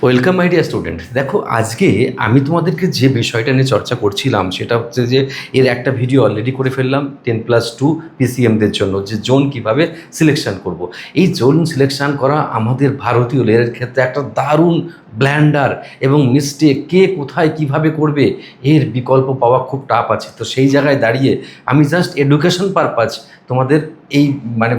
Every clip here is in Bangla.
Welcome my dear student. দেখো, আজকে আমি তোমাদেরকে যে বিষয়টা নিয়ে চর্চা করছিলাম সেটা হচ্ছে যে এর একটা ভিডিও অলরেডি করে ফেললাম 10+2 পিসিএমদের জন্য, যে জোন কিভাবে সিলেকশন করব। এই জোন সিলেকশন করা আমাদের ভারতীয় লেয়ারের ক্ষেত্রে একটা দারুণ ব্ল্যান্ডার এবং মিস্টেক। কে কোথায় কিভাবে করবে এর বিকল্প পাওয়া খুব টাফ আছে। তো সেই জায়গায় দাঁড়িয়ে আমি জাস্ট এডুকেশন পারপাস তোমাদের এই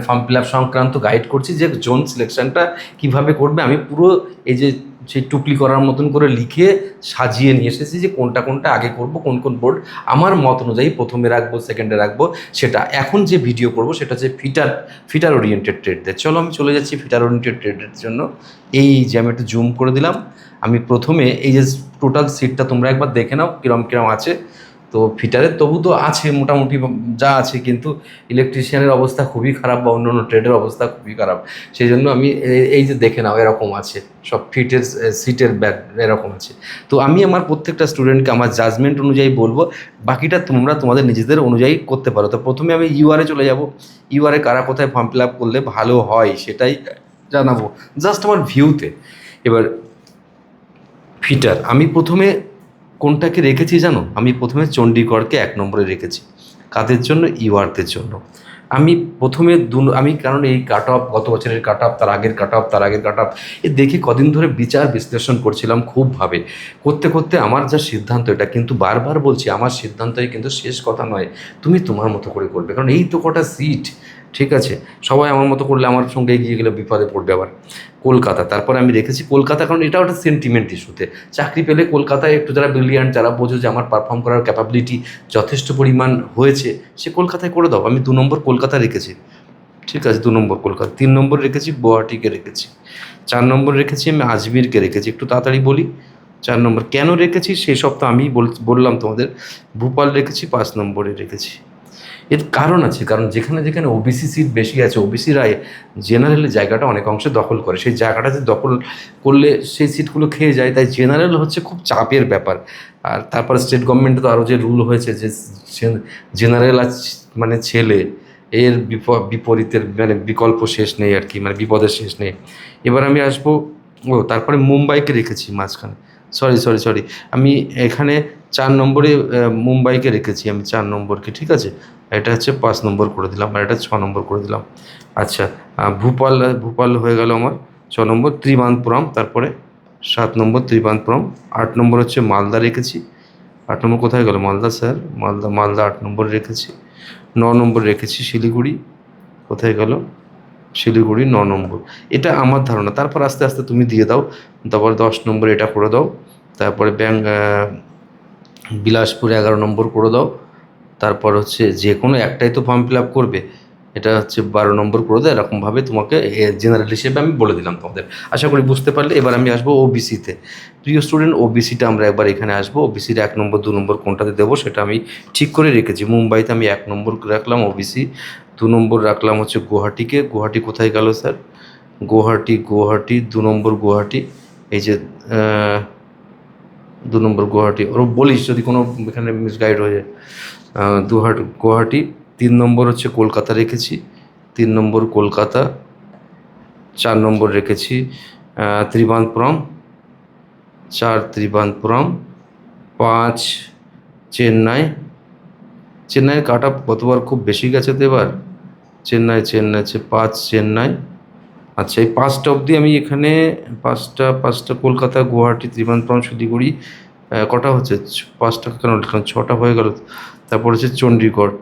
ফর্ম ফিল আপ সংক্রান্ত গাইড করছি যে জোন সিলেকশনটা কিভাবে করবে। আমি পুরো এই যে সেই টুকলি করার মতন করে লিখে সাজিয়ে নিয়ে এসেছি যে কোনটা কোনটা আগে করব, কোন কোন বোর্ড আমার মত অনুযায়ী প্রথমে রাখবো, সেকেন্ডে রাখবো। সেটা এখন যে ভিডিও করব সেটা হচ্ছে ফিটার ওরিয়েন্টেড ট্রেডদের। চলো আমি চলে যাচ্ছি ফিটার ওরিয়েন্টেড ট্রেডের জন্য। এই যে আমি একটু জুম করে দিলাম। আমি প্রথমে এই যে টোটাল সিটটা তোমরা একবার দেখে নাও কিরম কিরম আছে। তো ফিটারের তবু তো আছে মোটামুটি যা আছে, কিন্তু ইলেকট্রিশিয়ানের অবস্থা খুবই খারাপ বা অন্য অন্য ট্রেডের অবস্থা খুবই খারাপ। সেই জন্য আমি এই যে দেখে নাও এরকম আছে, সব ফিটের সিটের ব্যাগ এরকম আছে। তো আমি আমার প্রত্যেকটা স্টুডেন্টকে আমার জাজমেন্ট অনুযায়ী বলবো, বাকিটা তোমরা তোমাদের নিজেদের অনুযায়ী করতে পারো। তো প্রথমে আমি ইউআরে চলে যাব। ইউআরে কারা কোথায় ফর্ম ফিল আপ করলে ভালো হয় সেটাই জানাবো, জাস্ট আমার ভিউতে। এবার ফিটার আমি প্রথমে কোনটাকে রেখেছি জানো? আমি প্রথমে চণ্ডীগড়কে 1 নম্বরে রেখেছি। কাদের জন্য? ইউআরদের জন্য। আমি প্রথমে আমি কারণ এই কাট অফ, গত বছরের কাট অফ, তার আগের কাট অফ, তার আগের কাট অফ, এ দেখে কদিন ধরে বিচার বিশ্লেষণ করছিলাম খুবভাবে। করতে করতে আমার যা সিদ্ধান্ত, এটা কিন্তু বারবার বলছি, আমার সিদ্ধান্তই কিন্তু শেষ কথা নয়। তুমি তোমার মতো করে করবে, কারণ এই তো কটা সিট, ঠিক আছে? সবাই আমার মতো করলে আমার সঙ্গে এগিয়ে গেলে বিপদে পড়বে আবার। কলকাতা, তারপরে আমি রেখেছি কলকাতা, কারণ এটা একটা সেন্টিমেন্ট ইস্যুতে। চাকরি পেলে কলকাতায় একটু যারা ব্রিলিয়ান্ট, যারা বোঝো যে আমার পারফর্ম করার ক্যাপাবিলিটি যথেষ্ট পরিমাণ হয়েছে, সে কলকাতায় করে দাও। আমি 2 নম্বর কলকাতা রেখেছি, ঠিক আছে? 2 নম্বর কলকাতা। 3 নম্বর রেখেছি গুয়াহাটিকে রেখেছি। 4 নম্বর রেখেছি আমি আজমিরকে রেখেছি। একটু তাড়াতাড়ি বলি। 4 নম্বর কেন রেখেছি সেই সব তো আমি বললাম তোমাদের। ভূপাল রেখেছি, 5 নম্বরে রেখেছি। এর কারণ আছে, কারণ যেখানে যেখানে ওবিসি সিট বেশি আছে, ওবিসিরা জেনারেলের জায়গাটা অনেক অংশে দখল করে। সেই জায়গাটা যে দখল করলে সেই সিটগুলো খেয়ে যায়, তাই জেনারেল হচ্ছে খুব চাপের ব্যাপার। আর তারপর স্টেট গভর্নমেন্টে তো আরও যে রুল হয়েছে যে জেনারেল ছেলে, এর বিপরীতের বিকল্প শেষ নেই আর কি, বিপদের শেষ নেই। এবার আমি আসবো, তারপরে মুম্বাইকে রেখেছি মাঝখানে। সরি, আমি এখানে 4 নম্বরে মুম্বাইকে রেখেছি আমি, 4 নম্বরকে, ঠিক আছে? এটা হচ্ছে 5 নম্বর করে দিলাম, আর এটা 6 নম্বর করে দিলাম। আচ্ছা, ভূপাল হয়ে গেল আমার 6 নম্বর। ত্রিবানপুরম, তারপরে 7 নম্বর ত্রিবানপুরম। 8 নম্বর হচ্ছে মালদা রেখেছি। 8 নম্বর কোথায় গেল? মালদা স্যার, মালদা 8 নম্বর রেখেছি। 9 নম্বর রেখেছি শিলিগুড়ি। কোথায় গেল? শিলিগুড়ি 9 নম্বর। এটা আমার ধারণা। তারপর আস্তে আস্তে তুমি দিয়ে দাও। তারপর 10 নম্বর এটা করে দাও। তারপরে বিলাসপুর 11 নম্বর করে দাও। তারপর হচ্ছে যে কোনো একটাই তো ফর্ম ফিল আপ করবে, এটা হচ্ছে 12 নম্বর করে দাও। এরকমভাবে তোমাকে জেনারেল হিসেবে আমি বলে দিলাম তোমাদের। আশা করি বুঝতে পারলে। এবার আমি আসবো ওবিসিতে। প্রিয় স্টুডেন্ট, ওবিসিটা আমরা একবার এখানে আসবো। ওবিসির 1 নম্বর 2 নম্বর কোনটাতে দেবো সেটা আমি ঠিক করে রেখেছি। মুম্বাইতে আমি 1 নম্বর রাখলাম ওবিসি। 2 নম্বর রাখলাম হচ্ছে গুয়াহাটিকে। গুয়াহাটি কোথায় গেল স্যার? গুয়াহাটি 2 নম্বর গুয়াহাটি। এই যে 2 নম্বর গুয়াহাটি, ওর বলিস যদি কোনো এখানে মিসগাইড হয়ে যায়। গুয়াহাটি। 3 নম্বর হচ্ছে কলকাতা রেখেছি। 3 নম্বর কলকাতা। 4 নম্বর রেখেছি ত্রিবানপুরম। 4 ত্রিবানপুরম। 5 চেন্নাইয়ের কাট অফ গতবার খুব বেশি গেছে তো এবার। চেন্নাই হচ্ছে 5 চেন্নাই। আচ্ছা, এই 5টা অবধি আমি এখানে, 5টা কলকাতা, গুয়াহাটি, ত্রিবানপুরম, শিলিগুড়ি। কটা হচ্ছে? 5টা কেন লিখলাম? 6টা হয়ে গেল। তারপর হচ্ছে চণ্ডীগড়,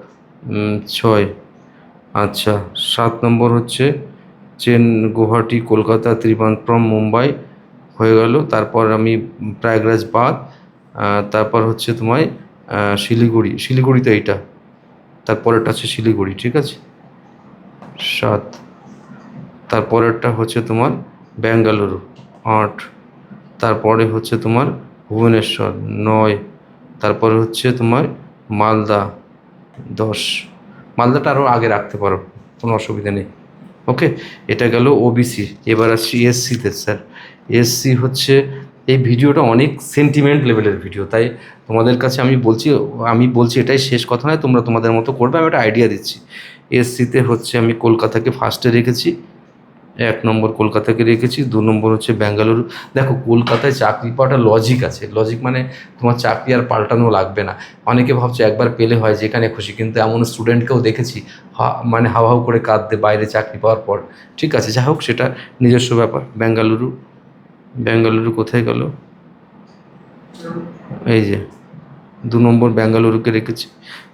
6। আচ্ছা, 7 নম্বর হচ্ছে গুয়াহাটি, কলকাতা, ত্রিবানপুরম, মুম্বাই হয়ে গেল। তারপর আমি প্রয়াগরাজ বাদ। তারপর হচ্ছে তোমায় শিলিগুড়িতে এইটা। তারপরেরটা হচ্ছে শিলিগুড়ি, ঠিক আছে? 7। তারপরেরটা হচ্ছে তোমার ব্যাঙ্গালুরু, 8। তারপরে হচ্ছে তোমার ভুবনেশ্বর, 9। তারপরে হচ্ছে তোমার মালদা, 10। মালদাটা আরও আগে রাখতে পারো, কোনো অসুবিধা নেই। ওকে, এটা গেল ওবিসি। এবার আসছি এসসিতে স্যার। এসসি হচ্ছে, এই ভিডিওটা অনেক সেন্টিমেন্ট লেভেলের ভিডিও, তাই তোমাদের কাছে আমি বলছি এটাই শেষ কথা নয়, তোমরা তোমাদের মতো করবে, আমি একটা আইডিয়া দিচ্ছি। এসসিতে হচ্ছে আমি কলকাতাকে ফার্স্টে রেখেছি। এক নম্বর কলকাতাকে রেখেছি, 2 নম্বর হচ্ছে বেঙ্গালুরু। দেখো কলকাতায় চাকরি পাওয়াটা লজিক আছে, লজিক মানে তোমার চাকরি আর পাল্টানো লাগবে না। অনেকে ভাবছে একবার পেলে হয় যেখানে খুশি, কিন্তু এমন স্টুডেন্টকেও দেখেছি মানে হাউ হাউ করে কাঁদতে বাইরে চাকরি পাওয়ার পর। ঠিক আছে, যা হোক সেটা নিজস্ব ব্যাপার। বেঙ্গালুরু, বেঙ্গালুরু কোথায় গেল, এই যে 2 নম্বর বেঙ্গালুরুকে রেখেছি।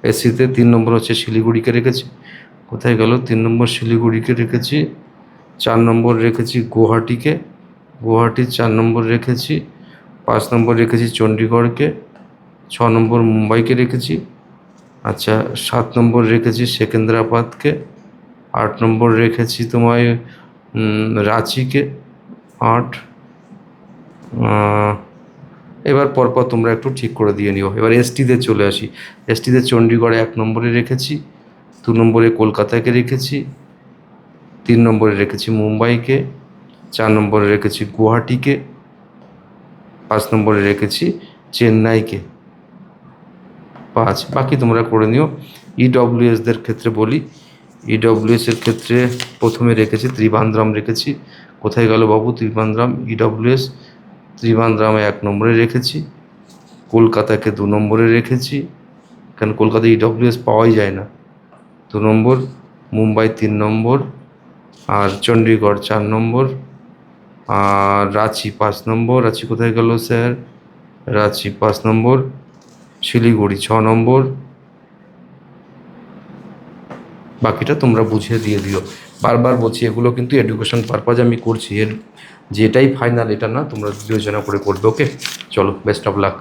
এসিতে 3 নম্বর হচ্ছে শিলিগুড়িকে রেখেছি। কোথায় গেল, 3 নম্বর শিলিগুড়িকে রেখেছি। 4 নম্বর রেখেছি গুয়াহাটিকে, গুয়াহাটির 4 নম্বর রেখেছি। 5 নম্বর রেখেছি চণ্ডীগড়কে। 6 নম্বর মুম্বাইকে রেখেছি। আচ্ছা, 7 নম্বর রেখেছি সেকেন্দ্রাবাদকে। 8 নম্বর রেখেছি তোমায় রাঁচিকে, 8। এবার পরপর তোমরা একটু ঠিক করে দিয়ে নিও। এবার এসটিতে চলে আসি। এসটিতে চণ্ডীগড়ে 1 নম্বরে রেখেছি, 2 নম্বরে কলকাতাকে রেখেছি, 3 নম্বরে রেখেছি মুম্বাইকে, 4 নম্বরে রেখেছি গুয়াহাটিকে, 5 নম্বরে রেখেছি চেন্নাইকে। 5, বাকি তোমরা করে নিও। ইডব্লিউএসদের ক্ষেত্রে বলি, ইডব্লিউএসের ক্ষেত্রে প্রথমে রেখেছি ত্রিবান্দ্রাম রেখেছি। কোথায় গেল বাবু ত্রিবান্দ্রাম, ইডব্লিউএস ত্রিবান্দ্রামে 1 নম্বরে রেখেছি। কলকাতাকে 2 নম্বরে রেখেছি, কারণ কলকাতায় ইডব্লিউএস পাওয়াই যায় না, 2 নম্বর। মুম্বাই 3 নম্বর, আর চণ্ডীগড় 4 নম্বর, আর রাঁচি 5 নম্বর। রাঁচি কোথায় গেল স্যার, রাঁচি 5 নম্বর। শিলিগুড়ি 6 নম্বর। বাকিটা তোমরা বুঝিয়ে দিয়ে দিও। বারবার বলছি এগুলো কিন্তু এডুকেশন পারপাজ আমি করছি, এর যেটাই ফাইনাল এটা না, তোমরা বিবেচনা করে করবে। ওকে, চলো, বেস্ট অফ লাক।